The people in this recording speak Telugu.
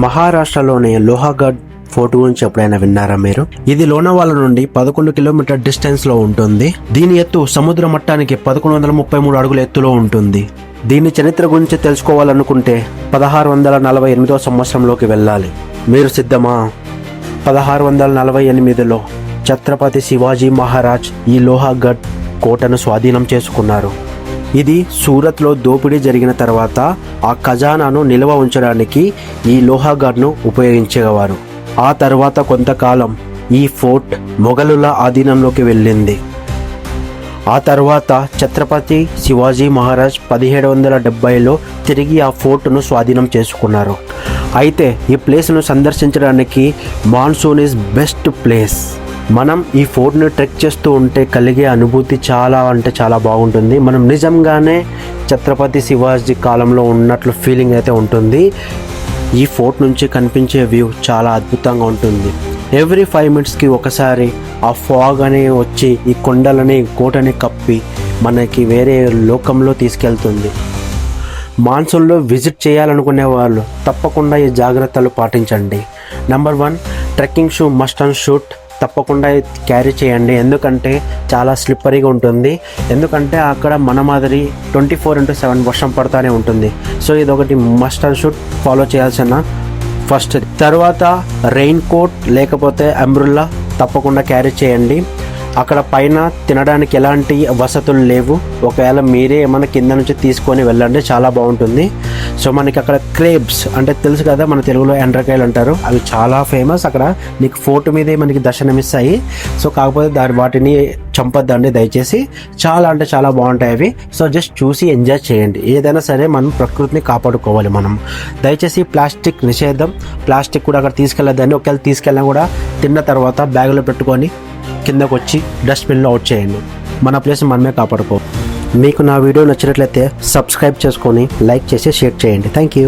మహారాష్ట్రలోని లోహాగఢ్ ఫోర్ట్ గురించి ఎప్పుడైనా విన్నారా మీరు? ఇది లోనావాల నుండి 11 కిలోమీటర్ డిస్టెన్స్ లో ఉంటుంది. దీని ఎత్తు సముద్ర మట్టానికి 1133 అడుగుల ఎత్తులో ఉంటుంది. దీని చరిత్ర గురించి తెలుసుకోవాలనుకుంటే 1648వ సంవత్సరంలోకి వెళ్ళాలి. మీరు సిద్ధమా? 1648లో ఛత్రపతి శివాజీ మహారాజ్ ఈ లోహాగఢ్ కోటను స్వాధీనం చేసుకున్నారు. ఇది సూరత్లో దోపిడీ జరిగిన తర్వాత ఆ ఖజానాను నిల్వ ఉంచడానికి ఈ లోహాగఢ్ను ఉపయోగించేవారు. ఆ తర్వాత కొంతకాలం ఈ ఫోర్ట్ మొఘలుల ఆధీనంలోకి వెళ్ళింది. ఆ తర్వాత ఛత్రపతి శివాజీ మహారాజ్ 1770లో తిరిగి ఆ ఫోర్ట్ను స్వాధీనం చేసుకున్నారు. అయితే ఈ ప్లేస్ను సందర్శించడానికి మాన్సూన్ ఈజ్ బెస్ట్ ప్లేస్. మనం ఈ ఫోర్ట్ని ట్రెక్ చేస్తూ ఉంటే కలిగే అనుభూతి చాలా అంటే చాలా బాగుంటుంది. మనం నిజంగానే ఛత్రపతి శివాజీ కాలంలో ఉన్నట్లు ఫీలింగ్ అయితే ఉంటుంది. ఈ ఫోర్ట్ నుంచి కనిపించే వ్యూ చాలా అద్భుతంగా ఉంటుంది. ఎవ్రీ 5 మినిట్స్కి ఒకసారి ఆ ఫాగ్ అని వచ్చి ఈ కొండలని కోటని కప్పి మనకి వేరే లోకంలో తీసుకెళ్తుంది. మాన్సూన్లో విజిట్ చేయాలనుకునే వాళ్ళు తప్పకుండా ఈ జాగ్రత్తలు పాటించండి. Number 1, trekking shoe must and shoot తప్పకుండా క్యారీ చేయండి. ఎందుకంటే చాలా స్లిప్పరీగా ఉంటుంది. ఎందుకంటే అక్కడ మన మాదిరి 24/7 వర్షం పడుతూనే ఉంటుంది. సో ఇదొకటి మస్ట్ అండ్ షుడ్ ఫాలో చేయాల్సిన ఫస్ట్. తర్వాత రెయిన్ కోట్ లేకపోతే అంబ్రెల్లా తప్పకుండా క్యారీ చేయండి. అక్కడ పైన తినడానికి ఎలాంటి వసతులు లేవు. ఒకవేళ మీరే ఏమైనా కింద నుంచి తీసుకొని వెళ్ళండి, చాలా బాగుంటుంది. సో మనకి అక్కడ క్రేబ్స్ అంటే తెలుసు కదా, మన తెలుగులో ఎండ్రకాయలు అంటారు, అవి చాలా ఫేమస్. అక్కడ నీకు ఫోర్ట్ మీదే మనకి దర్శనమిస్తాయి. సో కాకపోతే వాటిని చంపొద్దండి దయచేసి. చాలా అంటే చాలా బాగుంటాయి అవి. సో జస్ట్ చూసి ఎంజాయ్ చేయండి. ఏదైనా సరే మనం ప్రకృతిని కాపాడుకోవాలి. మనం దయచేసి ప్లాస్టిక్ నిషేధం. ప్లాస్టిక్ కూడా అక్కడ తీసుకెళ్ళొద్దండి. ఒకవేళ తీసుకెళ్ళినా కూడా తిన్న తర్వాత బ్యాగులో పెట్టుకొని కిందకు వచ్చి డస్ట్బిన్లో అవుట్ చేయండి. మన ప్లేస్ మనమే కాపాడుకో. మీకు నా వీడియో నచ్చినట్లయితే సబ్స్క్రైబ్ చేసుకొని లైక్ చేసి షేర్ చేయండి. Thank you.